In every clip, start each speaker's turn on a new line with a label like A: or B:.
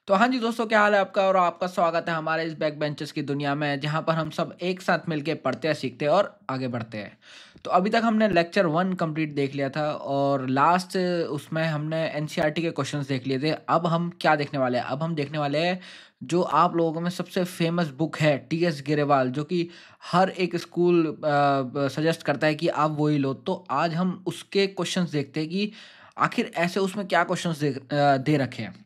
A: तो हाँ जी दोस्तों, क्या हाल है आपका और आपका स्वागत है हमारे इस बैक बेंचर्स की दुनिया में, जहाँ पर हम सब एक साथ मिलके पढ़ते हैं, सीखते हैं और आगे बढ़ते हैं। तो अभी तक हमने लेक्चर 1 कंप्लीट देख लिया था और लास्ट उसमें हमने एनसीईआरटी के क्वेश्चंस देख लिए थे। अब हम क्या देखने वाले हैं? अब हम देखने वाले हैं जो आप लोगों में सबसे फेमस बुक है, टीएस गिरेवाल, जो कि हर एक स्कूल सजेस्ट करता है कि आप वही लो। तो आज हम उसके क्वेश्चंस देखते हैं कि आखिर ऐसे उसमें क्या क्वेश्चंस दे रखे हैं।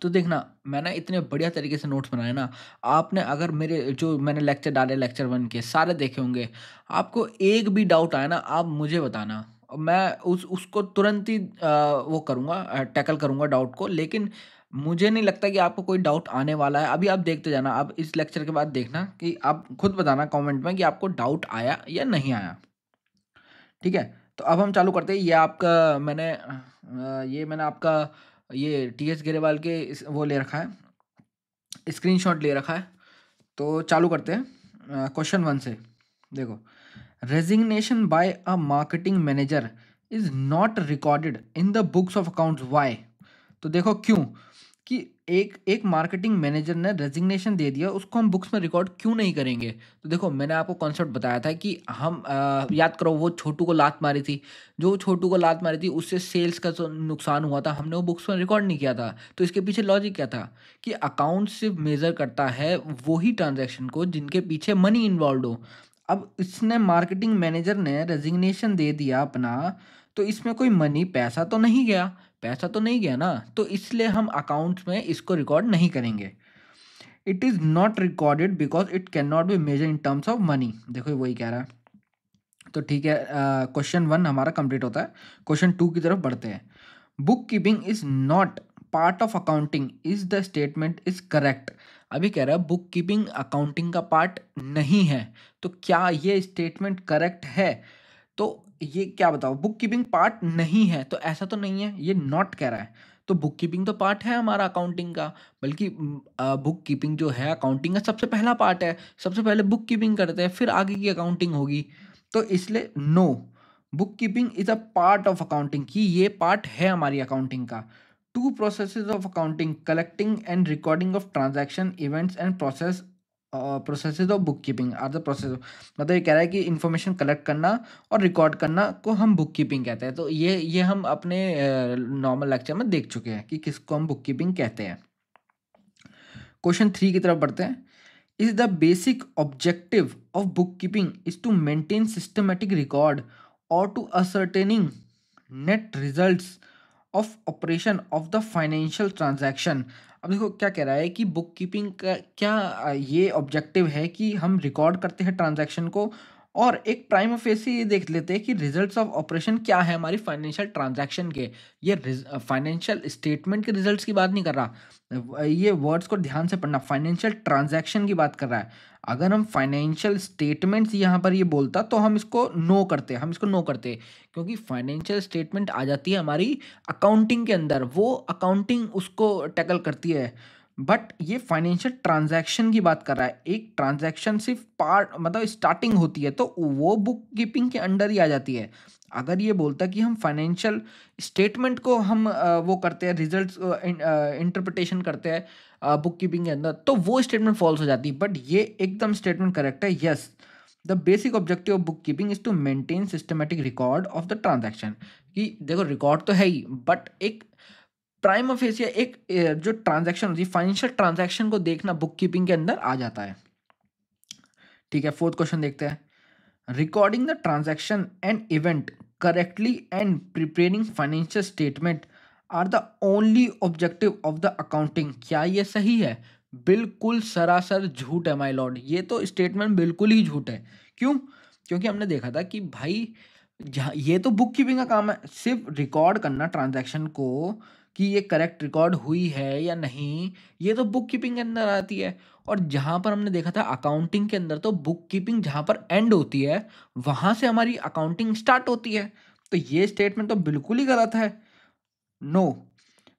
A: तो देखना, मैंने इतने बढ़िया तरीके से नोट्स बनाए ना, आपने अगर मेरे जो मैंने लेक्चर डाले लेक्चर 1 के सारे देखे होंगे, आपको एक भी डाउट आया ना, आप मुझे बताना। मैं उसको तुरंत ही वो करूँगा, टैकल करूँगा डाउट को। लेकिन मुझे नहीं लगता कि आपको कोई डाउट आने वाला है। अभी आप देखते जाना, आप इस लेक्चर के बाद देखना कि आप खुद बताना कमेंट में कि आपको डाउट आया या नहीं आया। ठीक है? तो अब हम चालू करते हैं। ये मैंने आपका ये टीएस ग्रेवाल के वो ले रखा है, स्क्रीनशॉट ले रखा है। तो चालू करते हैं क्वेश्चन 1 से। देखो, resignation by a marketing manager is not recorded in the books of accounts, why? तो देखो क्यों, कि एक एक मार्केटिंग मैनेजर ने रेजिग्नेशन दे दिया, उसको हम बुक्स में रिकॉर्ड क्यों नहीं करेंगे? तो देखो, मैंने आपको कॉन्सेप्ट बताया था कि हम याद करो, वो छोटू को लात मारी थी। जो छोटू को लात मारी थी, उससे सेल्स का जो नुकसान हुआ था, हमने वो बुक्स में रिकॉर्ड नहीं किया था। तो इसके पीछे लॉजिक क्या था कि अकाउंट सिर्फ मेजर करता है वही ट्रांजैक्शन को जिनके पीछे मनी इन्वॉल्व हो। अब इसने मार्केटिंग मैनेजर ने रेजिग्नेशन दे दिया अपना, तो इसमें कोई मनी पैसा तो नहीं गया, पैसा तो नहीं गया ना, तो इसलिए हम अकाउंट्स में इसको रिकॉर्ड नहीं करेंगे। It is not recorded because it can not be measure in terms of money. देखो वही कह रहा है। तो ठीक है, क्वेश्चन 1 हमारा कंप्लीट होता है। क्वेश्चन 2 की तरफ बढ़ते हैं। Book keeping is not part of accounting, is the statement is correct? अभी कह रहा है बुक कीपिंग अकाउंटिंग का पार्ट नहीं है, तो क्या ये स्टेटमेंट करेक्ट है? तो ये क्या बताओ, बुक कीपिंग पार्ट नहीं है तो ऐसा तो नहीं है, ये नॉट कह रहा है। तो बुक कीपिंग तो पार्ट है हमारा अकाउंटिंग का, बल्कि बुक कीपिंग जो है अकाउंटिंग का सबसे पहला पार्ट है। सबसे पहले बुक कीपिंग करते हैं, फिर आगे की अकाउंटिंग होगी। तो इसलिए no, book keeping is a part of accounting, कि ये पार्ट है हमारी अकाउंटिंग का। Two processes of accounting: collecting and recording of transaction events and processes of book keeping are the process. मतलब ये कह रहा है कि इन्फॉर्मेशन कलेक्ट करना और रिकॉर्ड करना को हम बुक कीपिंग कहते हैं। तो ये हम अपने नॉर्मल लेक्चर में देख चुके हैं कि किसको हम बुक कीपिंग कहते हैं। क्वेश्चन 3 की तरफ बढ़ते हैं। Is the basic objective of book keeping is to maintain systematic record और to ascertaining net results of operation of the financial transaction. अब देखो क्या कह रहा है कि बुक कीपिंग का क्या ये ऑब्जेक्टिव है कि हम रिकॉर्ड करते हैं ट्रांजैक्शन को, और एक प्राइम फेसी ये देख लेते हैं कि रिजल्ट्स ऑफ ऑपरेशन क्या है हमारी फाइनेंशियल ट्रांजैक्शन के। ये फाइनेंशियल स्टेटमेंट के रिजल्ट्स की बात नहीं कर रहा, ये वर्ड्स को ध्यान से पढ़ना, फाइनेंशियल ट्रांजैक्शन की बात कर रहा है। अगर हम फाइनेंशियल स्टेटमेंट्स यहाँ पर ये बोलता तो हम इसको नो करते, क्योंकि फाइनेंशियल स्टेटमेंट आ जाती है हमारी अकाउंटिंग के अंदर, वो अकाउंटिंग उसको टैकल करती है। बट ये फाइनेंशियल ट्रांजैक्शन की बात कर रहा है। एक ट्रांजैक्शन सिर्फ पार्ट मतलब स्टार्टिंग होती है, तो वो बुक कीपिंग के अंडर ही आ जाती है। अगर ये बोलता कि हम फाइनेंशियल स्टेटमेंट को हम वो करते हैं, रिजल्ट्स इंटरप्रिटेशन करते हैं बुक कीपिंग के अंदर, तो वो स्टेटमेंट फॉल्स हो जाती है। बट ये एकदम स्टेटमेंट करेक्ट है। Yes, the basic objective of book keeping is to maintain systematic record of the transaction. कि देखो रिकॉर्ड तो है ही, बट एक प्राइम फेसिया एक जो ट्रांजैक्शन होती है, फाइनेंशियल ट्रांजैक्शन को देखना बुक कीपिंग के अंदर आ जाता है। ठीक है, फोर्थ क्वेश्चन देखते हैं। Recording the transaction and event correctly and preparing financial statement are the only objective of the accounting. क्या ये सही है? बिल्कुल सरासर झूठ है माय लॉर्ड, ये तो स्टेटमेंट बिल्कुल ही झूठ है। क्यों? क्योंकि हमने देखा था कि भाई जहाँ ये तो बुक कीपिंग का काम है, सिर्फ रिकॉर्ड करना ट्रांजैक्शन को कि ये करेक्ट रिकॉर्ड हुई है या नहीं, ये तो बुक कीपिंग के अंदर आती है। और जहाँ पर हमने देखा था अकाउंटिंग के अंदर, तो बुक कीपिंग जहाँ पर एंड होती है, वहाँ से हमारी अकाउंटिंग स्टार्ट होती है। तो ये स्टेटमेंट तो बिल्कुल ही गलत है। No,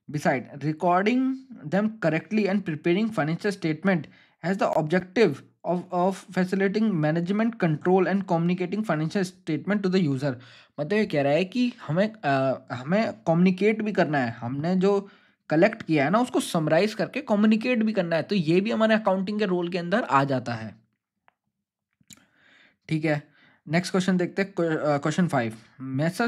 A: beside recording them correctly and preparing financial statement has the objective of facilitating management control and communicating financial statement to the user। मतलब ये कह रहा है कि हमें कम्युनिकेट भी करना है, हमने जो कलेक्ट किया है ना उसको समराइज करके कम्युनिकेट भी करना है, तो ये भी हमारे अकाउंटिंग के रोल के अंदर आ जाता है। ठीक है, नेक्स्ट क्वेश्चन देखते हैं, question 5। Masher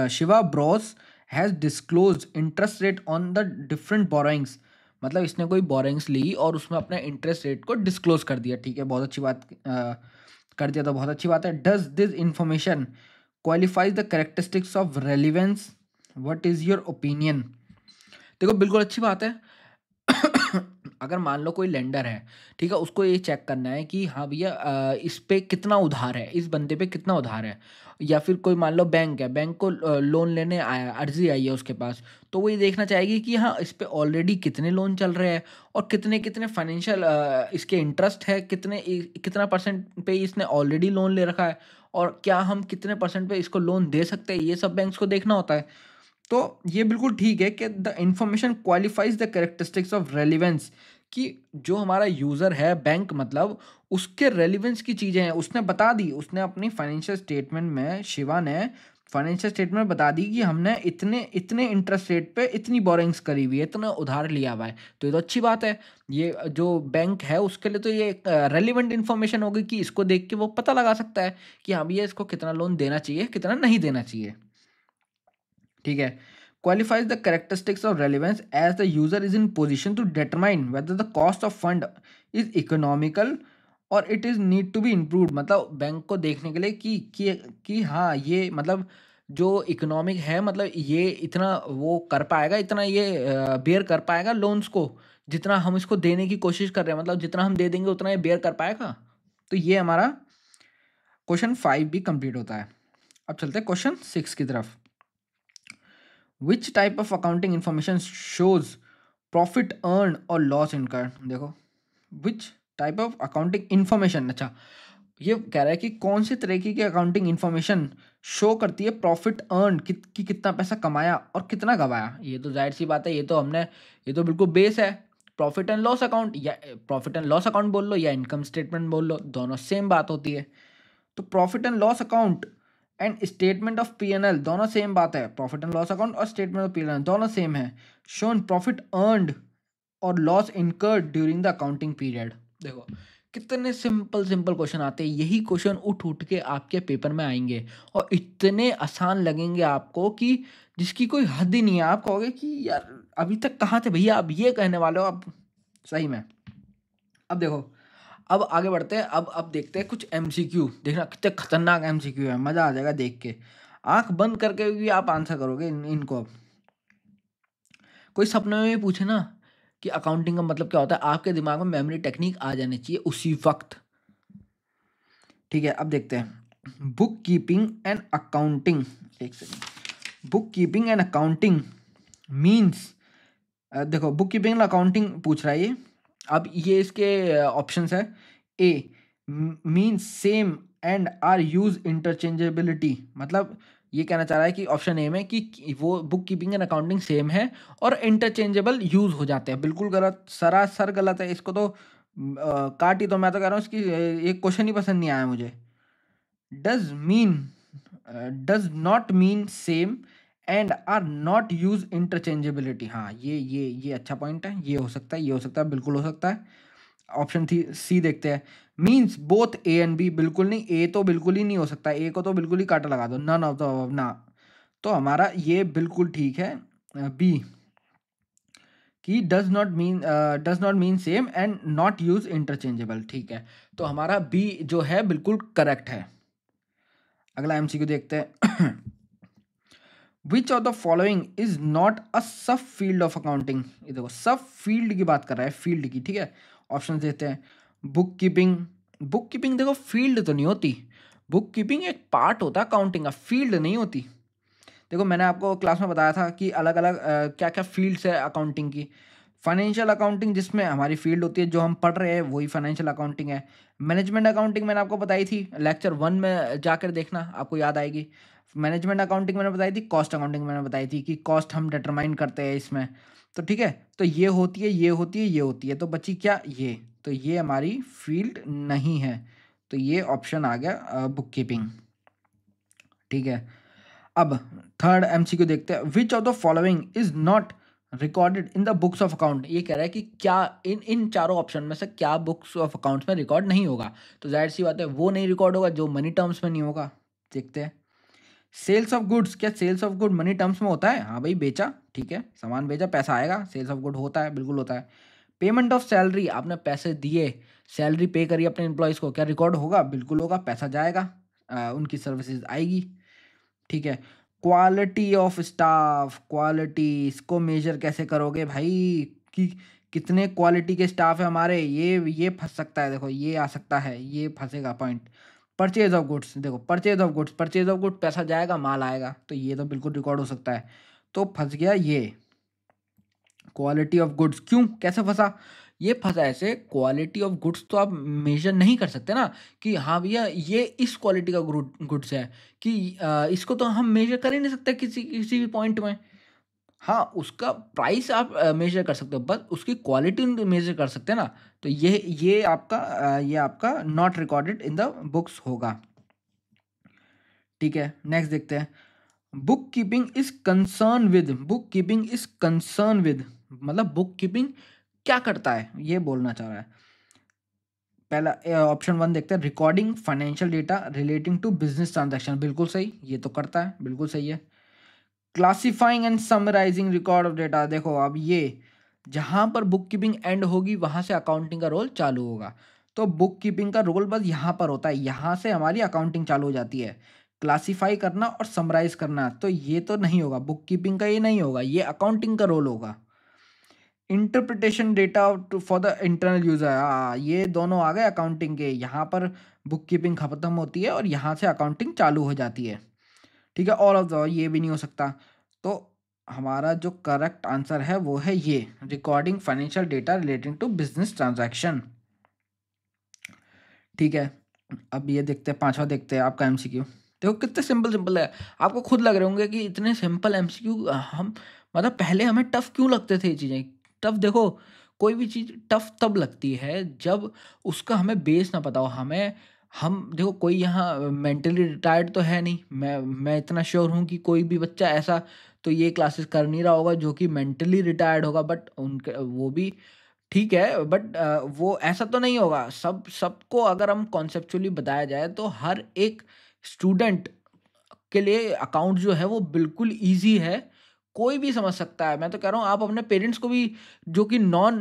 A: Shiva Bros has disclosed interest rate on the different borrowings, मतलब इसने कोई बोरोइंग्स ली और उसमें अपने इंटरेस्ट रेट को डिस्क्लोज कर दिया। ठीक है, बहुत अच्छी बात कर दिया तो बहुत अच्छी बात है। Does this information qualifies the characteristics of relevance, what is your opinion. देखो बिल्कुल अच्छी बात है। अगर मान लो कोई लेंडर है, ठीक है, उसको ये चेक करना है कि हाँ भैया इस पे कितना उधार है, इस बंदे पे कितना उधार है, या फिर कोई मान लो बैंक है, बैंक को लोन लेने आया, अर्जी आई है उसके पास, तो वो ये देखना चाहेगी कि हाँ इस पे ऑलरेडी कितने लोन चल रहे हैं और कितने कितने फाइनेंशियल इसके इंटरेस्ट है, कितना परसेंट पे इसने ऑलरेडी लोन ले रखा है, और क्या हम कितने परसेंट पे इसको लोन दे सकते हैं, ये सब बैंक्स को देखना होता है। तो ये बिल्कुल ठीक है कि the information qualifies the characteristics of relevance, कि जो हमारा यूज़र है बैंक, मतलब उसके रेलिवेंस की चीज़ें हैं, उसने बता दी, उसने अपनी फाइनेंशियल स्टेटमेंट में, शिवा ने फाइनेंशियल स्टेटमेंट बता दी कि हमने इतने इतने इंटरेस्ट रेट पे इतनी बोरिंग्स करी हुई है, इतना उधार लिया हुआ है, तो ये तो अच्छी बात है। ये जो बैंक है उसके लिए तो ये रेलिवेंट इन्फॉर्मेशन होगी कि इसको देख के वो पता लगा सकता है कि हाँ भैया इसको कितना लोन देना चाहिए, कितना नहीं देना चाहिए। ठीक है, qualifies the characteristics of relevance as the user is in position to determine whether the cost of fund is economical और it is need to be improve, मतलब बैंक को देखने के लिए कि हाँ ये मतलब जो इकोनॉमिक है, मतलब ये इतना वो कर पाएगा, इतना ये बेयर कर पाएगा लोन्स को, जितना हम इसको देने की कोशिश कर रहे हैं, मतलब जितना हम दे देंगे उतना ये बेयर कर पाएगा। तो ये हमारा क्वेश्चन 5 भी कंप्लीट होता है। अब चलते हैं क्वेश्चन 6 की तरफ। Which type of accounting information shows profit earn और लॉस इनकर्ड। देखो which type of accounting information, अच्छा ये कह रहा है कि कौन से तरीके की अकाउंटिंग इंफॉर्मेशन शो करती है प्रॉफिट अर्न कि कितना पैसा कमाया और कितना गवाया। ये तो जाहिर सी बात है, ये तो हमने, ये तो बिल्कुल बेस है। प्रॉफिट एंड लॉस अकाउंट या प्रॉफिट एंड लॉस अकाउंट बोल लो या इनकम स्टेटमेंट बोल लो, दोनों सेम बात होती है। तो profit and loss account and statement of PNL दोनों सेम बात है। प्रॉफिट एंड लॉस अकाउंट और स्टेटमेंट ऑफ पीएनएल दोनों सेम है। शोन प्रॉफिट अर्नड और loss incurred during the accounting period. देखो कितने सिंपल सिंपल क्वेश्चन आते हैं, यही क्वेश्चन उठ उठ के आपके पेपर में आएंगे और इतने आसान लगेंगे आपको कि जिसकी कोई हद ही नहीं है। आप कहोगे कि यार अभी तक कहाँ थे भैया, अब ये कहने वाले हो आप, सही में। अब देखो, अब आगे बढ़ते हैं। अब देखते हैं कुछ एमसीक्यू, देखना कितने खतरनाक एमसीक्यू है, मज़ा आ जाएगा देख के। आंख बंद करके भी आप आंसर करोगे इनको। अब कोई सपने में भी पूछे ना कि अकाउंटिंग का मतलब क्या होता है, आपके दिमाग में मेमोरी टेक्निक आ जानी चाहिए उसी वक्त। ठीक है, अब देखते हैं बुक कीपिंग एंड अकाउंटिंग। एक second, book keeping and accounting means, देखो बुक कीपिंग एंड अकाउंटिंग पूछ रहा है ये। अब ये इसके ऑप्शंस है। A means same and are use interchangeability, मतलब ये कहना चाह रहा है कि ऑप्शन ए में कि वो book keeping and accounting same है और इंटरचेंजेबल यूज हो जाते हैं। बिल्कुल गलत, सरासर गलत है। इसको तो काट ही, तो मैं तो कह रहा हूँ इसकी एक क्वेश्चन ही पसंद नहीं आया मुझे। Does mean, does not mean same and are not use interchangeability. हाँ ये अच्छा पॉइंट है, ये हो सकता है, ये हो सकता है, बिल्कुल हो सकता है। ऑप्शन थी सी देखते हैं। Means both A and B, बिल्कुल नहीं, ए तो बिल्कुल ही नहीं हो सकता, ए को तो बिल्कुल ही काटा लगा दो, नन ऑफ द अबव ना। तो हमारा ये बिल्कुल ठीक है बी, कि does not mean same and not use interchangeable. ठीक है, तो हमारा बी जो है बिल्कुल करेक्ट है। अगला एमसीक्यू देखते हैं। Which of the following is not a सब फील्ड ऑफ अकाउंटिंग। ये देखो सब फील्ड की बात कर रहा है, फील्ड की। ठीक है, ऑप्शन देते हैं। बुक कीपिंग, बुक कीपिंग देखो फील्ड तो नहीं होती, बुक कीपिंग एक पार्ट होता है अकाउंटिंग का, फील्ड नहीं होती। देखो मैंने आपको क्लास में बताया था कि अलग अलग क्या क्या फील्ड्स है अकाउंटिंग की। फाइनेंशियल अकाउंटिंग जिसमें हमारी फील्ड होती है, जो हम पढ़ रहे हैं वही फाइनेंशियल अकाउंटिंग है। मैनेजमेंट अकाउंटिंग मैंने आपको बताई थी, लेक्चर 1 में जाकर देखना, आपको याद आएगी। मैनेजमेंट अकाउंटिंग मैंने बताई थी, कॉस्ट अकाउंटिंग मैंने बताई थी कि कॉस्ट हम डिटरमाइन करते हैं इसमें। तो ठीक है, तो ये होती है, ये होती है, ये होती है, तो बची क्या, ये। तो ये हमारी फील्ड नहीं है, तो ये ऑप्शन आ गया बुक कीपिंग। ठीक है, अब थर्ड एमसीक्यू देखते हैं। Which of the following is not recorded in the books of account, ये कह रहा है कि क्या इन इन चारों ऑप्शन में से क्या बुक्स ऑफ अकाउंट्स में रिकॉर्ड नहीं होगा। तो जाहिर सी बात है वो नहीं रिकॉर्ड होगा जो मनी टर्म्स में नहीं होगा। देखते हैं। सेल्स ऑफ गुड्स, क्या sales of good money terms में होता है? हाँ भाई, बेचा, ठीक है, सामान बेचा, पैसा आएगा, सेल्स ऑफ गुड होता है, बिल्कुल होता है। पेमेंट ऑफ सैलरी, आपने पैसे दिए, सैलरी पे करी अपने एम्प्लॉयज़ को, क्या रिकॉर्ड होगा? बिल्कुल होगा, पैसा जाएगा, उनकी सर्विसेज आएगी, ठीक है। क्वालिटी ऑफ स्टाफ, क्वालिटी इसको मेजर कैसे करोगे भाई कि कितने क्वालिटी के स्टाफ है हमारे? ये फंस सकता है, देखो ये आ सकता है, ये फंसेगा पॉइंट। परचेज ऑफ गुड्स, देखो purchase of goods, purchase of good, पैसा जाएगा माल आएगा, तो ये तो बिल्कुल रिकॉर्ड हो सकता है। तो फंस गया ये क्वालिटी ऑफ गुड्स। क्यों, कैसे फंसा? ये फंसा ऐसे, क्वालिटी ऑफ गुड्स तो आप मेजर नहीं कर सकते ना कि हाँ भैया ये इस क्वालिटी का गुड्स है, कि इसको तो हम मेजर कर ही नहीं सकते किसी किसी भी पॉइंट में। हाँ, उसका प्राइस आप मेजर कर सकते हो, बस उसकी क्वालिटी मेजर कर सकते हैं ना। तो ये आपका not recorded in the books होगा, ठीक है। नेक्स्ट देखते हैं। Book keeping is concern with, book keeping is concern with मतलब बुक कीपिंग क्या करता है, ये बोलना चाह रहा है। पहला ऑप्शन वन देखते हैं, recording financial data relating to business transaction, बिल्कुल सही, ये तो करता है, बिल्कुल सही है। Classifying and summarising record of data, देखो अब ये जहाँ पर बुक कीपिंग एंड होगी वहाँ से अकाउंटिंग का रोल चालू होगा। तो बुक कीपिंग का रोल बस यहाँ पर होता है, यहाँ से हमारी अकाउंटिंग चालू हो जाती है। क्लासिफाई करना और समराइज करना तो ये तो नहीं होगा, बुक कीपिंग का ये नहीं होगा, ये अकाउंटिंग का रोल होगा। Interpretation data for the internal user, ये दोनों आ गए अकाउंटिंग के। यहाँ पर बुक कीपिंग खत्म होती है और यहाँ से अकाउंटिंग चालू हो जाती है, ठीक है। ऑल ऑफ द, ये भी नहीं हो सकता। तो हमारा जो करेक्ट आंसर है वो है ये, recording financial data relating to business transaction, ठीक है। अब ये देखते हैं, पांचवा देखते हैं आपका एमसीक्यू। देखो कितने सिंपल सिंपल है, आपको खुद लग रहे होंगे कि इतने सिंपल एमसीक्यू हम मतलब पहले हमें टफ क्यों लगते थे ये चीज़ें। टफ देखो, कोई भी चीज़ टफ तब लगती है जब उसका हमें बेस ना पता हो। हमें हम देखो, कोई यहाँ मेंटली रिटायर्ड तो है नहीं, मैं इतना श्योर हूँ कि कोई भी बच्चा ऐसा तो ये क्लासेस कर नहीं रहा होगा जो कि मेंटली रिटायर्ड होगा, बट उनके वो भी ठीक है, बट वो ऐसा तो नहीं होगा। सबको अगर हम कॉन्सेप्चुअली बताया जाए तो हर एक स्टूडेंट के लिए अकाउंट जो है वो बिल्कुल ईज़ी है, कोई भी समझ सकता है। मैं तो कह रहा हूँ आप अपने पेरेंट्स को भी, जो कि नॉन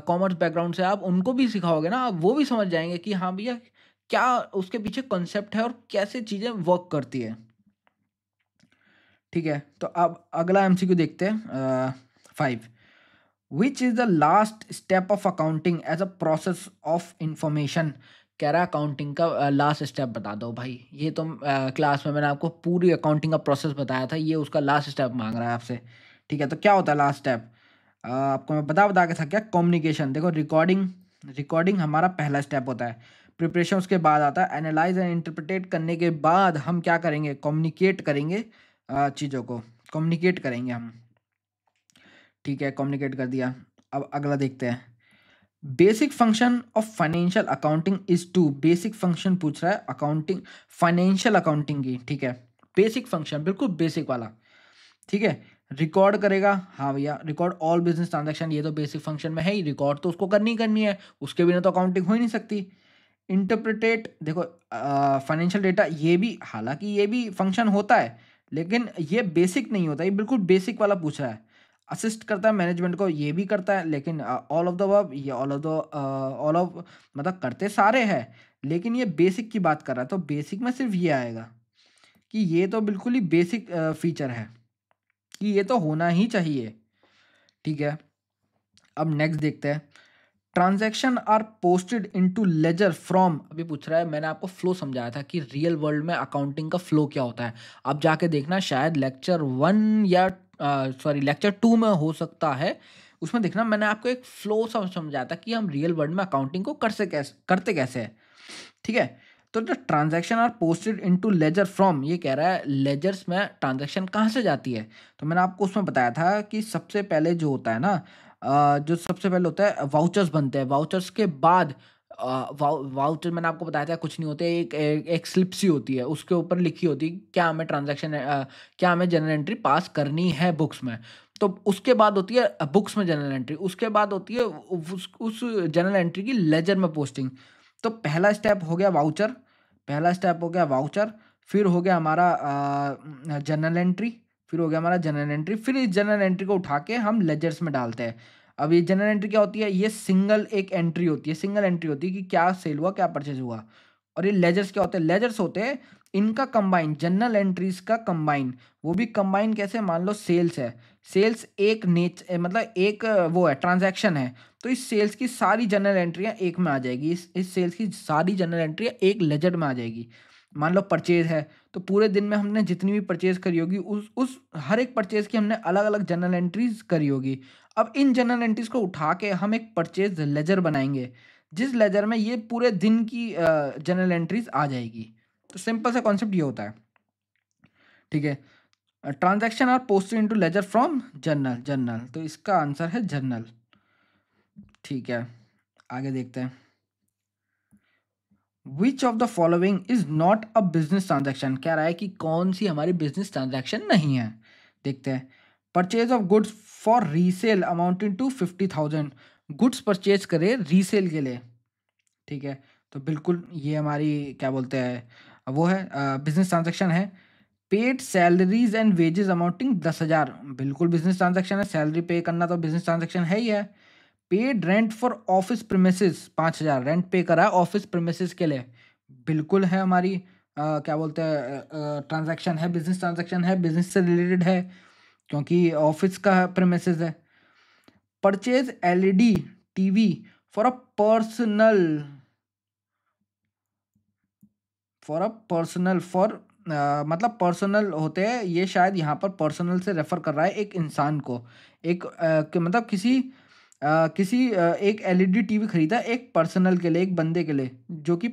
A: कॉमर्स बैकग्राउंड से, आप उनको भी सिखाओगे ना, आप वो भी समझ जाएँगे कि हाँ भैया, क्या उसके पीछे कॉन्सेप्ट है और कैसे चीज़ें वर्क करती है, ठीक है। तो अब अगला एमसीक्यू देखते हैं, 5। Which is the last step of accounting as a process of information, कह रहा है अकाउंटिंग का लास्ट स्टेप बता दो भाई। ये तो क्लास में मैंने आपको पूरी अकाउंटिंग का प्रोसेस बताया था, ये उसका लास्ट स्टेप मांग रहा है आपसे, ठीक है। तो क्या होता है लास्ट स्टेप? आपको मैं बता के था क्या, कम्युनिकेशन। देखो रिकॉर्डिंग, रिकॉर्डिंग हमारा पहला स्टेप होता है, प्रिपरेशन उसके बाद आता है, एनालाइज एंड इंटरप्रिटेट करने के बाद हम क्या करेंगे, कम्युनिकेट करेंगे, चीज़ों को कम्युनिकेट करेंगे हम, ठीक है। कम्युनिकेट कर दिया। अब अगला देखते हैं। Basic function of financial accounting is to, basic function पूछ रहा है अकाउंटिंग, फाइनेंशियल अकाउंटिंग की, ठीक है। बेसिक फंक्शन बिल्कुल बेसिक वाला, ठीक है। रिकॉर्ड करेगा, हाँ भैया, रिकॉर्ड ऑल बिजनेस ट्रांजैक्शन, ये तो बेसिक फंक्शन में है ही, रिकॉर्ड तो उसको करनी ही करनी है, उसके बिना तो अकाउंटिंग हो ही नहीं सकती। इंटरप्रिटेट, देखो फाइनेंशियल डेटा, ये भी हालांकि ये भी फंक्शन होता है, लेकिन ये बेसिक नहीं होता, ये बिल्कुल बेसिक वाला पूछ रहा है। असिस्ट करता है मैनेजमेंट को, ये भी करता है, लेकिन ऑल ऑफ द अबव, ये ऑल ऑफ मतलब करते सारे हैं, लेकिन ये बेसिक की बात कर रहा है, तो बेसिक में सिर्फ ये आएगा कि ये तो बिल्कुल ही बेसिक फीचर है, कि ये तो होना ही चाहिए, ठीक है। अब नेक्स्ट देखते हैं। Transaction are posted into ledger from, अभी पूछ रहा है, मैंने आपको फ्लो समझाया था कि रियल वर्ल्ड में अकाउंटिंग का फ्लो क्या होता है। आप जाके देखना, शायद लेक्चर 1 या सॉरी लेक्चर 2 में हो सकता है, उसमें देखना मैंने आपको एक फ्लो समझाया था कि हम रियल वर्ल्ड में अकाउंटिंग को करते कैसे हैं, ठीक है। तो जो transaction are posted into ledger from, ये कह रहा है लेजर्स में ट्रांजैक्शन कहाँ से जाती है। तो मैंने आपको उसमें बताया था कि सबसे पहले जो होता है ना, जो सबसे पहले होता है वाउचर्स बनते हैं, वाउचर्स के बाद वाउचर मैंने आपको बताया था कुछ नहीं होते, एक स्लिप सी होती है, उसके ऊपर लिखी होती है क्या हमें ट्रांजैक्शन क्या हमें जनरल एंट्री पास करनी है बुक्स में। तो उसके बाद होती है बुक्स में जनरल एंट्री, उसके बाद होती है उस जनरल एंट्री की लेजर में पोस्टिंग। तो पहला स्टेप हो गया वाउचर, फिर हो गया हमारा जनरल एंट्री, फिर इस जनरल एंट्री को उठा के हम लेजर्स में डालते हैं। अब ये जनरल एंट्री क्या होती है, ये सिंगल एंट्री होती है कि क्या सेल हुआ, क्या परचेज हुआ। और ये लेजर्स क्या होते हैं, लेजर्स होते हैं इनका कंबाइन, जनरल एंट्रीज का कंबाइन। वो भी कंबाइन कैसे, मान लो सेल्स है, सेल्स एक मतलब एक वो है, ट्रांजैक्शन है, तो इस सेल्स की सारी जनरल एंट्रियाँ एक में आ जाएगी, इस सेल्स की सारी जनरल एंट्रियाँ एक लेजर में आ जाएगी। मान लो परचेज है, तो पूरे दिन में हमने जितनी भी परचेज करी होगी उस हर एक परचेज की हमने अलग अलग जनरल एंट्रीज करी होगी। अब इन जनरल एंट्रीज को उठा के हम एक परचेज लेजर बनाएंगे, जिस लेजर में ये पूरे दिन की जनरल एंट्रीज आ जाएगी। तो सिंपल सा कॉन्सेप्ट ये होता है, ठीक है। Transaction are posted into ledger from journal, तो इसका आंसर है जर्नल, ठीक है। आगे देखते हैं, which of the following is not a business transaction, कह रहा है कि कौन सी हमारी बिजनेस ट्रांजैक्शन नहीं है। देखते हैं, purchase of goods for resale amounting to 50,000, goods purchase करे रीसेल के लिए, ठीक है। तो बिल्कुल ये हमारी क्या बोलते हैं वो है बिजनेस ट्रांजैक्शन है। Paid salaries and wages amounting 10,000, बिल्कुल बिजनेस ट्रांजैक्शन है, सैलरी पे करना तो बिजनेस ट्रांजैक्शन है ही है। Paid rent for office premises 5,000, rent पे करा है ऑफिस प्रीमिसेस के लिए, बिल्कुल है हमारी क्या बोलते हैं ट्रांजैक्शन है, बिजनेस ट्रांजैक्शन है, बिजनेस से रिलेटेड है क्योंकि ऑफिस का प्रीमिसेस है। Purchase LED TV for a personal, for मतलब पर्सनल होते हैं, ये शायद यहाँ पर पर्सनल से रेफर कर रहा है एक इंसान को, मतलब एक एलईडी टीवी खरीदा एक पर्सनल के लिए, एक बंदे के लिए, जो कि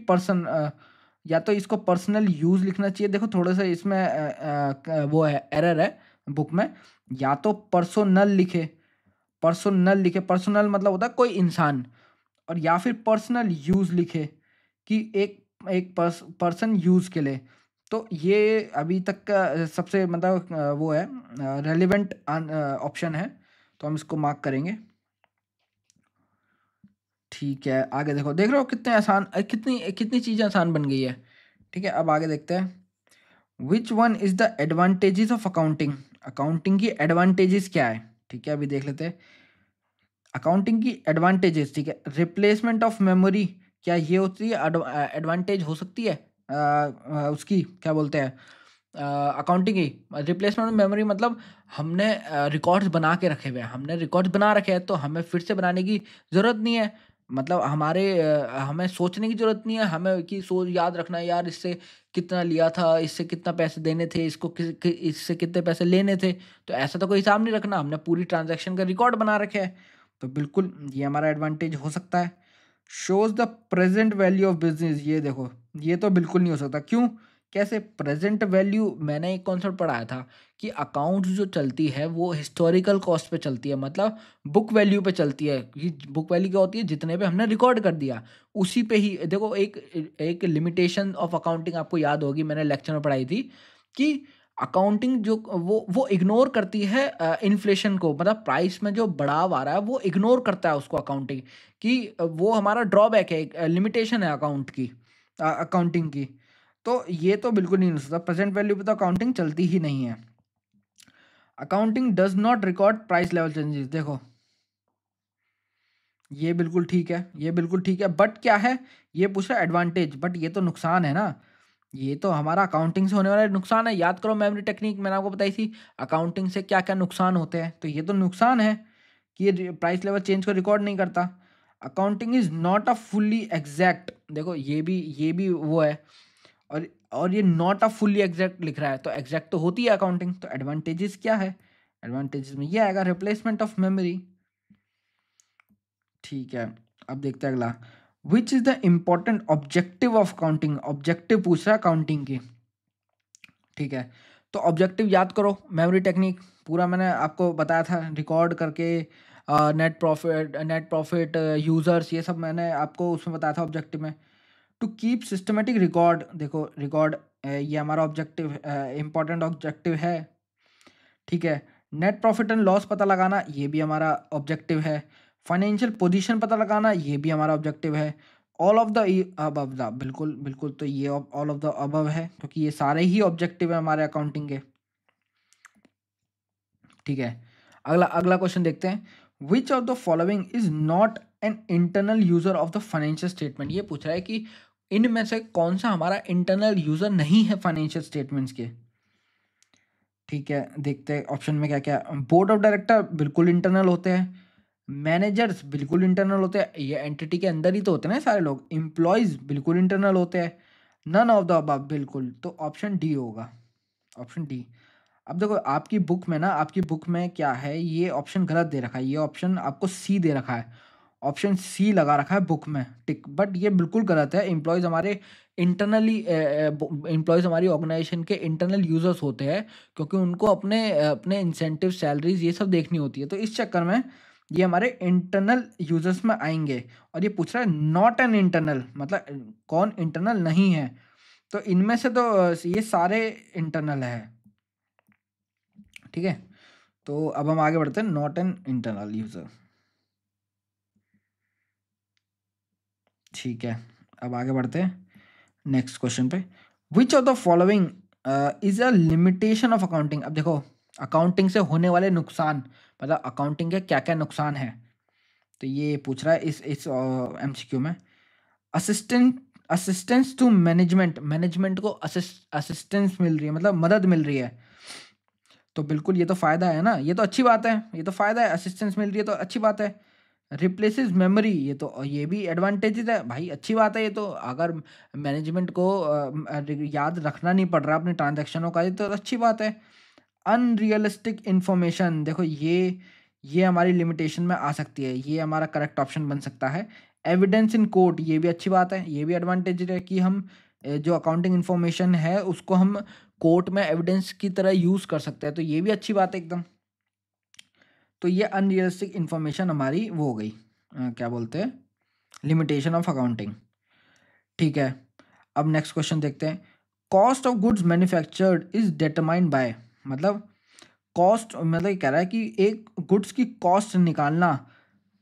A: या तो इसको पर्सनल यूज़ लिखना चाहिए, देखो थोड़ा सा इसमें वो है, एरर है बुक में, या तो पर्सनल मतलब होता है कोई इंसान, और या फिर पर्सनल यूज़ लिखे कि एक पर्सन यूज़ के लिए। तो ये अभी तक का सबसे मतलब वो है रेलिवेंट ऑप्शन है, तो हम इसको मार्क करेंगे, ठीक है। आगे देखो, देख रहे हो कितने आसान, कितनी कितनी चीज़ें आसान बन गई है, ठीक है। अब आगे देखते हैं, which one is the advantages of accounting, accounting की एडवांटेजेस क्या है, ठीक है। अभी देख लेते हैं अकाउंटिंग की एडवांटेजेस, ठीक है। रिप्लेसमेंट ऑफ मेमोरी, क्या ये होती है एडवांटेज हो सकती है उसकी, क्या बोलते हैं अकाउंटिंग की रिप्लेसमेंट ऑफ मेमोरी, मतलब हमने रिकॉर्ड्स बना के रखे हुए हैं, तो हमें फिर से बनाने की ज़रूरत नहीं है, मतलब हमें सोचने की ज़रूरत नहीं है, हमें कि सोच याद रखना है यार, इससे कितना लिया था, इससे कितना पैसे देने थे, इससे कितने पैसे लेने थे, तो ऐसा तो कोई हिसाब नहीं रखना, हमने पूरी ट्रांजैक्शन का रिकॉर्ड बना रखे है, तो बिल्कुल ये हमारा एडवांटेज हो सकता है। Shows the present value of business, ये देखो ये तो बिल्कुल नहीं हो सकता, क्यों, कैसे प्रेजेंट वैल्यू, मैंने एक कॉन्सेप्ट पढ़ाया था कि अकाउंट्स जो चलती है वो हिस्टोरिकल कॉस्ट पे चलती है, मतलब बुक वैल्यू पे चलती है, कि बुक वैल्यू क्या होती है, जितने पे हमने रिकॉर्ड कर दिया उसी पे ही। देखो एक लिमिटेशन ऑफ अकाउंटिंग आपको याद होगी, मैंने लेक्चर में पढ़ाई थी कि अकाउंटिंग जो वो इग्नोर करती है इन्फ्लेशन को, मतलब प्राइस में जो बढ़ाव आ रहा है वो इग्नोर करता है उसको अकाउंटिंग, कि वो हमारा ड्रॉबैक है, एक लिमिटेशन है अकाउंटिंग की। तो ये तो बिल्कुल नहीं हो सकता, प्रेजेंट वैल्यू पे तो अकाउंटिंग चलती ही नहीं है। Accounting does not record price level changes, देखो ये बिल्कुल ठीक है, बट क्या है, ये पूछ रहा है एडवांटेज, बट ये तो नुकसान है ना, ये तो हमारा अकाउंटिंग से होने वाला नुकसान है। याद करो मेमोरी टेक्निक मैंने आपको बताई थी, अकाउंटिंग से क्या क्या नुकसान होते हैं, तो ये तो नुकसान है कि ये प्राइस लेवल चेंज को रिकॉर्ड नहीं करता। Accounting is not a fully exact, देखो ये भी वो है, और ये नॉट अ फुल्ली एग्जैक्ट लिख रहा है, तो एग्जैक्ट तो होती है अकाउंटिंग, तो एडवांटेजेस क्या है, एडवांटेजेस में ये आएगा रिप्लेसमेंट ऑफ मेमोरी, ठीक है। अब देखते हैं अगला, which is the important objective of accounting, objective पूछ रहा है अकाउंटिंग की, ठीक है। तो ऑब्जेक्टिव याद करो, मेमोरी टेक्निक पूरा मैंने आपको बताया था, रिकॉर्ड करके नेट प्रॉफिट यूजर्स, ये सब मैंने आपको उसमें बताया था ऑब्जेक्टिव में। टू कीप सिस्टमेटिक रिकॉर्ड, देखो रिकॉर्ड ये हमारा ऑब्जेक्टिव इंपॉर्टेंट ऑब्जेक्टिव है, ठीक है। नेट प्रॉफिट एंड लॉस पता लगाना, ये भी हमारा ऑब्जेक्टिव है। फाइनेंशियल पोजीशन पता लगाना, ये भी हमारा ऑब्जेक्टिव है। All of the above the, बिल्कुल बिल्कुल, तो ये ऑल ऑफ द अबव है, क्योंकि ये सारे ही ऑब्जेक्टिव है हमारे अकाउंटिंग के। ठीक है, अगला अगला क्वेश्चन देखते हैं। Which of the following is not an internal user of the financial statement. ये पूछ रहा है कि इनमें से कौन सा हमारा इंटरनल यूजर नहीं है फाइनेंशियल स्टेटमेंट्स के। ठीक है, देखते हैं ऑप्शन में क्या क्या। बोर्ड ऑफ डायरेक्टर बिल्कुल इंटरनल होते हैं। मैनेजर्स बिल्कुल इंटरनल होते हैं, ये एंटिटी के अंदर ही तो होते हैं ना सारे लोग। एम्प्लॉयज बिल्कुल इंटरनल होते हैं। नन ऑफ द अबव, बिल्कुल, तो ऑप्शन डी होगा, ऑप्शन डी। अब देखो आपकी बुक में क्या है, ये ऑप्शन गलत दे रखा है, ये ऑप्शन आपको सी दे रखा है, ऑप्शन सी लगा रखा है बुक में टिक, बट ये बिल्कुल गलत है। एम्प्लॉयज़ हमारे इंटरनली एम्प्लॉयज़ हमारी ऑर्गेनाइजेशन के इंटरनल यूजर्स होते हैं, क्योंकि उनको अपने अपने इंसेंटिव सैलरीज ये सब देखनी होती है, तो इस चक्कर में ये हमारे इंटरनल यूजर्स में आएंगे। और ये पूछ रहा है नॉट एन इंटरनल, मतलब कौन इंटरनल नहीं है, तो इनमें से तो ये सारे इंटरनल है। ठीक है, तो अब हम आगे बढ़ते हैं, नॉट एन इंटरनल यूजर। ठीक है, अब आगे बढ़ते हैं नेक्स्ट क्वेश्चन पे। Which of the following is a limitation of accounting. अब देखो अकाउंटिंग से होने वाले नुकसान, मतलब अकाउंटिंग के क्या क्या नुकसान है, तो ये पूछ रहा है इस एमसीक्यू में। Assistant assistance to management, management को असिस्टेंस मिल रही है, मतलब मदद मिल रही है, तो बिल्कुल ये तो फ़ायदा है ना, ये तो अच्छी बात है, ये तो फ़ायदा है, असिस्टेंस मिल रही है तो अच्छी बात है। रिप्लेसेस मेमोरी, ये भी एडवांटेजेस है भाई, अच्छी बात है ये तो। अगर मैनेजमेंट को याद रखना नहीं पड़ रहा अपने ट्रांजैक्शनों का, ये तो अच्छी बात है। अनरियलिस्टिक इन्फॉर्मेशन, देखो ये हमारी लिमिटेशन में आ सकती है, ये हमारा करेक्ट ऑप्शन बन सकता है। एविडेंस इन कोर्ट, ये भी अच्छी बात है, ये भी एडवांटेज है कि हम जो अकाउंटिंग इन्फॉर्मेशन है उसको हम कोर्ट में एविडेंस की तरह यूज़ कर सकते हैं, तो ये भी अच्छी बात है एकदम। तो ये अनरियलिस्टिक इन्फॉर्मेशन हमारी वो हो गई, क्या बोलते हैं, लिमिटेशन ऑफ अकाउंटिंग। ठीक है, अब नेक्स्ट क्वेश्चन देखते हैं। Cost of goods manufactured is determined by, मतलब कॉस्ट, मतलब ये कह रहा है कि एक गुड्स की कॉस्ट निकालना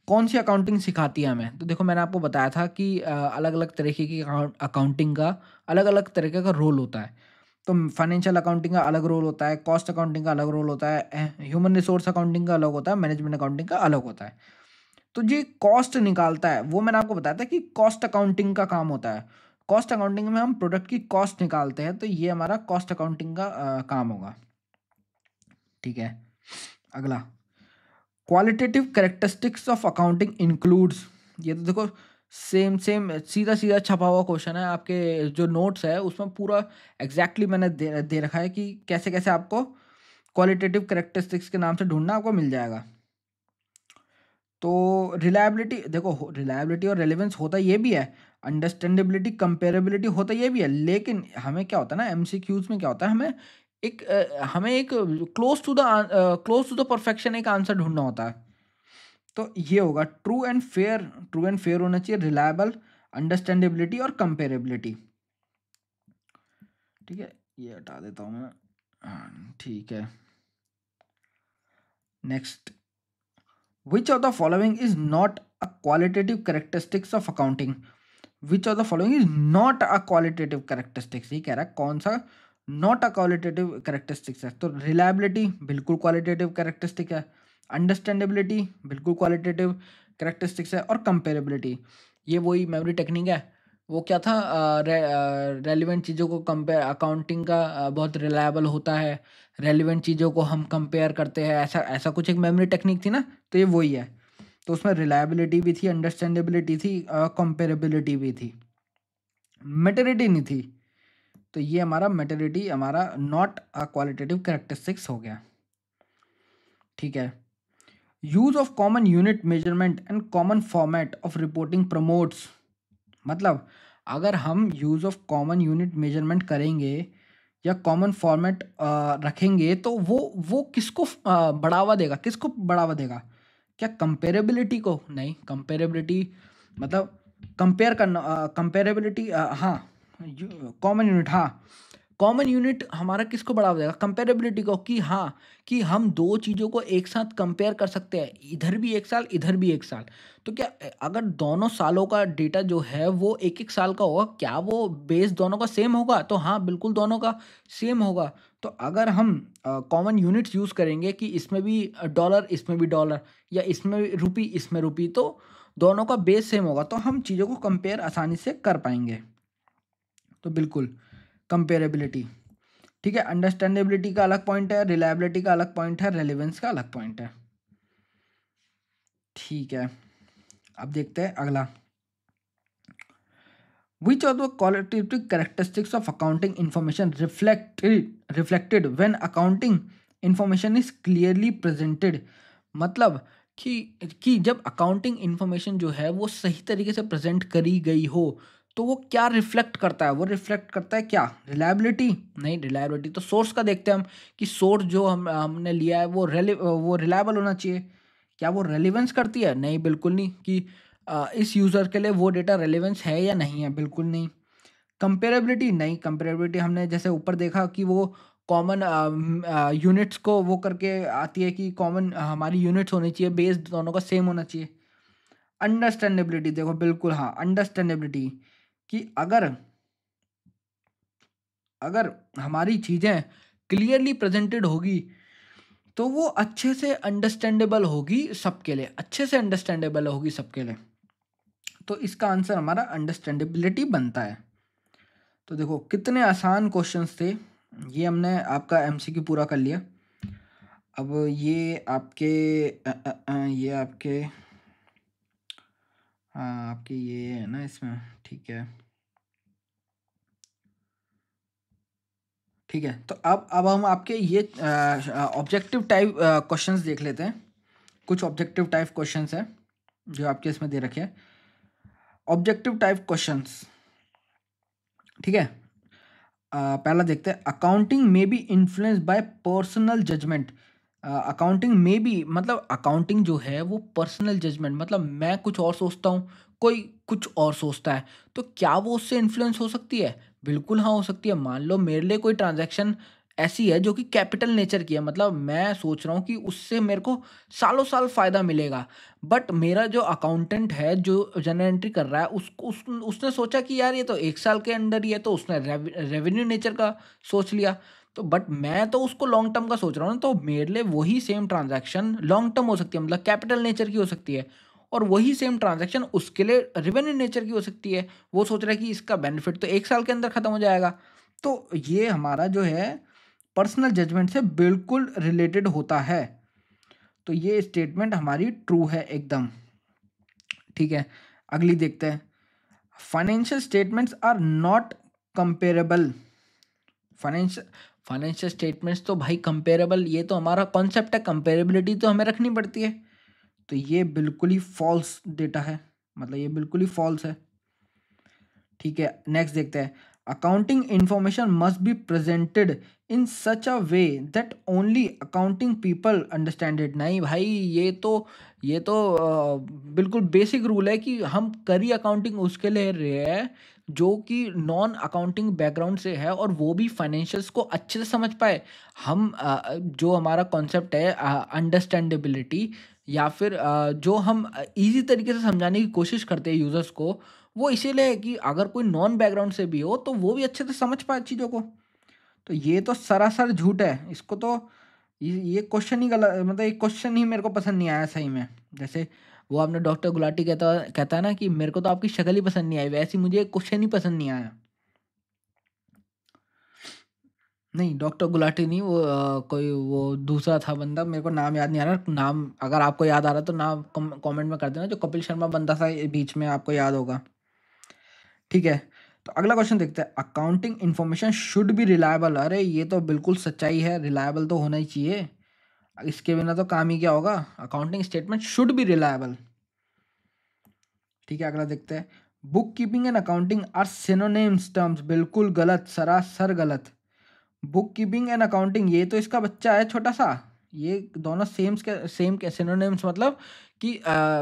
A: कौन सी अकाउंटिंग सिखाती है हमें। तो देखो मैंने आपको बताया था कि अलग अलग तरीके की अकाउंटिंग का अलग अलग तरीके का रोल होता है। तो फाइनेंशियल अकाउंटिंग का अलग रोल होता है, कॉस्ट अकाउंटिंग का अलग रोल होता है, ह्यूमन रिसोर्स अकाउंटिंग का अलग होता है, मैनेजमेंट अकाउंटिंग का अलग होता है। तो जो कॉस्ट निकालता है वो मैंने आपको बताया था कि कॉस्ट अकाउंटिंग का काम होता है। कॉस्ट अकाउंटिंग में हम प्रोडक्ट की कॉस्ट निकालते हैं, तो ये हमारा कॉस्ट अकाउंटिंग का काम होगा। ठीक है, अगला, qualitative characteristics of accounting includes. ये तो देखो सेम सेम सीधा सीधा छपा हुआ क्वेश्चन है, आपके जो नोट्स है उसमें पूरा एग्जैक्टली मैंने दे रखा है कि कैसे कैसे आपको क्वालिटेटिव कैरेक्टरिस्टिक्स के नाम से ढूंढना आपको मिल जाएगा। तो रिलायबिलिटी, देखो रिलायबिलिटी और रेलेवेंस होता ये भी है, अंडरस्टैंडेबिलिटी कंपेरेबिलिटी होता ये भी है, लेकिन हमें क्या होता है ना एमसीक्यूज में क्या होता है, हमें एक क्लोज टू द परफेक्शन एक आंसर ढूंढना होता है। तो ये होगा ट्रू एंड फेयर होना चाहिए, रिलायबल, अंडरस्टैंडेबिलिटी और कंपेरेबिलिटी। ठीक है, ये हटा देता हूँ मैं। ठीक है, next, which of the following is not a qualitative characteristics of accounting. Which of the following is not a qualitative characteristics, ये कह रहा है कौन सा नॉट अ क्वालिटेटिव कैरेक्टरिस्टिक्स है। तो रिलायबिलिटी बिल्कुल क्वालिटेटिव कैरेक्टरिस्टिक है, अंडरस्टैंडेबिलिटी बिल्कुल क्वालिटेटिव कैरेक्टरिस्टिक्स है, और कंपेरेबिलिटी ये वही मेमोरी टेक्निक है, वो क्या था, रेलिवेंट चीज़ों को कंपेयर, अकाउंटिंग का बहुत रिलायबल होता है, रेलिवेंट चीज़ों को हम कंपेयर करते हैं, ऐसा ऐसा कुछ एक मेमोरी टेक्निक थी ना, तो ये वही है। तो उसमें रिलायबिलिटी भी थी, अंडरस्टैंडेबिलिटी थी, कंपेरेबिलिटी भी थी, मेटरिटी नहीं थी। तो ये हमारा मेटरिटी हमारा नॉट अ क्वालिटेटिव कैरेक्टरिस्टिक्स हो गया। ठीक है, use of common unit measurement and common format of reporting promotes, मतलब अगर हम use of common unit measurement करेंगे या कॉमन फॉर्मेट रखेंगे, तो वो किसको बढ़ावा देगा, किसको बढ़ावा देगा, क्या कंपेरेबिलिटी को? नहीं, कंपेरेबिलिटी मतलब कंपेयर करना, कंपेरेबिलिटी, हाँ, कॉमन यूनिट, हाँ, कॉमन यूनिट हमारा किसको बढ़ावा देगा? कंपेरेबिलिटी को, कि हाँ, कि हम 2 चीज़ों को एक साथ कंपेयर कर सकते हैं, इधर भी 1 साल, इधर भी 1 साल। तो क्या अगर दोनों सालों का डेटा जो है वो 1-1 साल का होगा, क्या वो बेस दोनों का सेम होगा? तो हाँ, बिल्कुल दोनों का सेम होगा। तो अगर हम कॉमन यूनिट्स यूज़ करेंगे कि इसमें भी डॉलर, इसमें भी डॉलर, या इसमें भी रुपी, इसमें रुपी, तो दोनों का बेस सेम होगा, तो हम चीज़ों को कंपेयर आसानी से कर पाएँगे। तो बिल्कुल कंपेरेबिलिटी, ठीक है। अंडरस्टैंडेबिलिटी का अलग पॉइंट है, रिलायबिलिटी का अलग पॉइंट है, रेलेवेंस का अलग पॉइंट है, ठीक है। अब देखते हैं अगला। Which of the qualitative characteristics of accounting information reflected when accounting information is clearly presented? मतलब कि जब अकाउंटिंग इंफॉर्मेशन जो है वो सही तरीके से प्रेजेंट करी गई हो, तो वो क्या रिफ्लेक्ट करता है? वो रिफ्लेक्ट करता है क्या? रिलायबिलिटी? नहीं, रिलायबिलिटी तो सोर्स का देखते हैं हम, कि सोर्स जो हमने लिया है वो रिलायबल होना चाहिए। क्या वो रेलिवेंस करती है? नहीं, बिल्कुल नहीं, कि इस यूज़र के लिए वो डेटा रेलिवेंस है या नहीं है, बिल्कुल नहीं। कंपेरेबिलिटी? नहीं, कंपेरेबिलिटी हमने जैसे ऊपर देखा कि वो कॉमन यूनिट्स को वो करके आती है, कि कॉमन हमारी यूनिट्स होनी चाहिए, बेस दोनों का सेम होना चाहिए। अंडरस्टैंडेबिलिटी देखो, बिल्कुल हाँ, अंडरस्टैंडेबिलिटी, कि अगर अगर हमारी चीज़ें क्लियरली प्रेजेंटेड होगी, तो वो अच्छे से अंडरस्टैंडेबल होगी सबके लिए, अच्छे से अंडरस्टैंडेबल होगी सबके लिए। तो इसका आंसर हमारा अंडरस्टैंडेबिलिटी बनता है। तो देखो कितने आसान क्वेश्चंस थे, ये हमने आपका एमसीक्यू पूरा कर लिया। अब ये आपके ये आपके हाँ, आपके ये है ना इसमें, ठीक है, ठीक है। तो अब हम आपके ये ऑब्जेक्टिव टाइप क्वेश्चंस देख लेते हैं। कुछ ऑब्जेक्टिव टाइप क्वेश्चंस हैं जो आपके इसमें दे रखे हैं, ऑब्जेक्टिव टाइप क्वेश्चंस, ठीक है। पहला देखते हैं, अकाउंटिंग में be influence by personal judgement. Accounting में बी मतलब अकाउंटिंग जो है वो पर्सनल जजमेंट, मतलब मैं कुछ और सोचता हूँ, कोई कुछ और सोचता है, तो क्या वो उससे इन्फ्लुएंस हो सकती है? बिल्कुल हाँ, हो सकती है। मान लो मेरे लिए कोई ट्रांजैक्शन ऐसी है जो कि कैपिटल नेचर की है, मतलब मैं सोच रहा हूँ कि उससे मेरे को सालों साल फ़ायदा मिलेगा, बट मेरा जो अकाउंटेंट है, जो जनरल एंट्री कर रहा है, उसने सोचा कि यार ये तो 1 साल के अंदर ही है, तो उसने रेवेन्यू नेचर का सोच लिया। तो बट मैं तो उसको लॉन्ग टर्म का सोच रहा हूँ ना, तो मेरे लिए वही सेम ट्रांज़ैक्शन लॉन्ग टर्म हो सकती है, मतलब कैपिटल नेचर की हो सकती है, और वही सेम ट्रांज़ैक्शन उसके लिए रेवेन्यू नेचर की हो सकती है। वो सोच रहा है कि इसका बेनिफिट तो 1 साल के अंदर खत्म हो जाएगा। तो ये हमारा जो है पर्सनल जजमेंट से बिल्कुल रिलेटेड होता है। तो ये स्टेटमेंट हमारी ट्रू है एकदम, ठीक है। अगली देखते हैं, financial statements are not comparable. Financial financial statements तो भाई कंपेरेबल, ये तो हमारा कॉन्सेप्ट है, कंपेरेबिलिटी तो हमें रखनी पड़ती है। तो ये बिल्कुल ही फॉल्स डेटा है, मतलब ये बिल्कुल ही फॉल्स है, ठीक है। नेक्स्ट देखते हैं, accounting information must be presented in such a way that only accounting people understand it. नहीं भाई, ये तो बिल्कुल बेसिक रूल है कि हम करी अकाउंटिंग उसके लिए रहे हैं जो कि नॉन अकाउंटिंग बैकग्राउंड से है, और वो भी फाइनेंशियल्स को अच्छे से समझ पाए। हम जो हमारा कॉन्सेप्ट है अंडरस्टैंडेबिलिटी, या फिर जो हम इजी तरीके से समझाने की कोशिश करते हैं यूज़र्स को, वो इसीलिए है कि अगर कोई नॉन बैकग्राउंड से भी हो तो वो भी अच्छे से समझ पाए चीज़ों को। तो ये तो सरासर झूठ है, इसको तो ये क्वेश्चन ही गलत, मतलब ये क्वेश्चन ही मेरे को पसंद नहीं आया सही में। जैसे वो आपने डॉक्टर गुलाटी कहता है ना कि मेरे को तो आपकी शक्ल ही पसंद नहीं आई, वैसे ही मुझे क्वेश्चन ही पसंद नहीं आया। नहीं, डॉक्टर गुलाटी नहीं, वो कोई वो दूसरा था बंदा, मेरे को नाम याद नहीं आ रहा। नाम अगर आपको याद आ रहा तो नाम कमेंट में कर देना, जो कपिल शर्मा बंदा था बीच में, आपको याद होगा, ठीक है। तो अगला क्वेश्चन देखते हैं, accounting information should be reliable. अरे ये तो बिल्कुल सच्चाई है, रिलायबल तो होना ही चाहिए, इसके बिना तो काम ही क्या होगा। Accounting statement should be reliable, ठीक है। अगला देखते हैं, book keeping and accounting are synonyms terms. बिल्कुल गलत, सरासर गलत। बुक कीपिंग एंड अकाउंटिंग, ये तो इसका बच्चा है छोटा सा, ये दोनों सेम के सिनोनिम्स, मतलब कि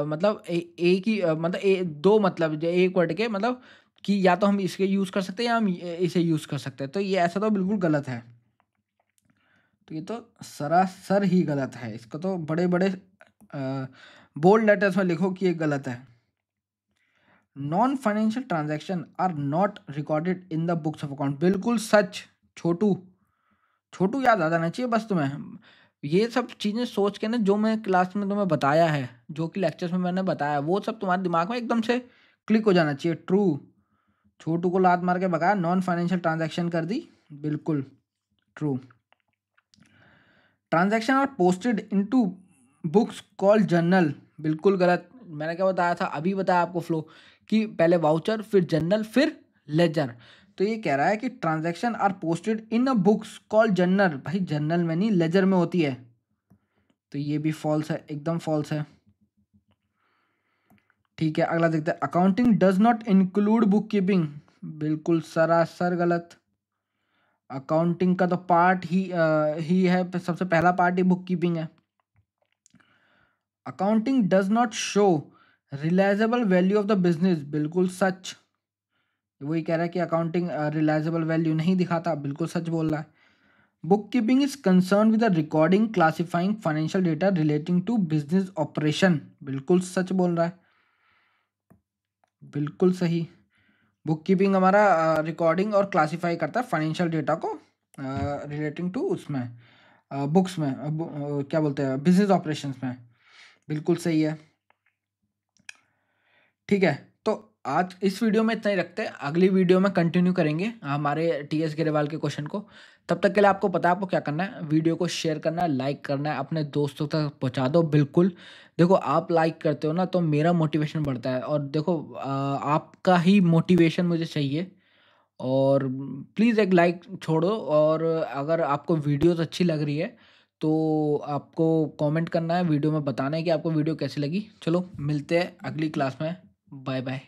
A: मतलब एक ही मतलब दो मतलब एक वर्ड के मतलब कि या तो हम इसके यूज़ कर सकते हैं या हम इसे यूज़ कर सकते हैं, तो ये ऐसा तो बिल्कुल गलत है। तो ये तो सरासर ही गलत है, इसको तो बड़े बड़े बोल्ड लेटर्स में लिखो कि ये गलत है। Non financial transaction are not recorded in the books of account, बिल्कुल सच। छोटू छोटू याद आ जाना चाहिए बस तुम्हें। ये सब चीज़ें सोच के ना, जो मैं क्लास में तुम्हें बताया है, जो कि लेक्चर्स में मैंने बताया, वो सब तुम्हारे दिमाग में एकदम से क्लिक हो जाना चाहिए। ट्रू, छोटू को लात मार के भगाया, नॉन फाइनेंशियल ट्रांजैक्शन कर दी, बिल्कुल true. Transaction are posted into books called journal, बिल्कुल गलत। मैंने क्या बताया था, अभी बताया आपको फ्लो, कि पहले वाउचर, फिर जर्नल, फिर लेजर। तो ये कह रहा है कि transaction are posted in a books called journal, भाई जर्नल में नहीं, लेजर में होती है। तो ये भी फॉल्स है, एकदम फॉल्स है। ठीक है, अगला देखते हैं। Accounting does not include book keeping, बिल्कुल सरासर गलत। अकाउंटिंग का तो पार्ट ही है, सबसे पहला पार्ट ही बुक कीपिंग है। Accounting does not show realisable value of the business, बिल्कुल सच। वही कह रहा है कि अकाउंटिंग रिलायजेबल वैल्यू नहीं दिखाता, बिल्कुल सच बोल रहा है। Book keeping is concern with the recording classifying financial data relating to business operation, बिल्कुल सच बोल रहा है, बिल्कुल सही। बुक कीपिंग हमारा रिकॉर्डिंग और क्लासीफाई करता है फाइनेंशियल डेटा को रिलेटिंग टू उसमें बुक्स में क्या बोलते हैं, बिजनेस ऑपरेशंस में, बिल्कुल सही है। ठीक है, तो आज इस वीडियो में इतना ही रखते हैं, अगली वीडियो में कंटिन्यू करेंगे हमारे टीएस ग्रेवाल के क्वेश्चन को। तब तक के लिए आपको पता है आपको क्या करना है, वीडियो को शेयर करना है, लाइक करना है, अपने दोस्तों तक पहुंचा दो। बिल्कुल, देखो आप लाइक करते हो ना तो मेरा मोटिवेशन बढ़ता है, और देखो आपका ही मोटिवेशन मुझे चाहिए। और प्लीज़ एक लाइक छोड़ो, और अगर आपको वीडियोस अच्छी लग रही है तो आपको कमेंट करना है, वीडियो में बताना है कि आपको वीडियो कैसी लगी। चलो मिलते हैं अगली क्लास में, बाय बाय।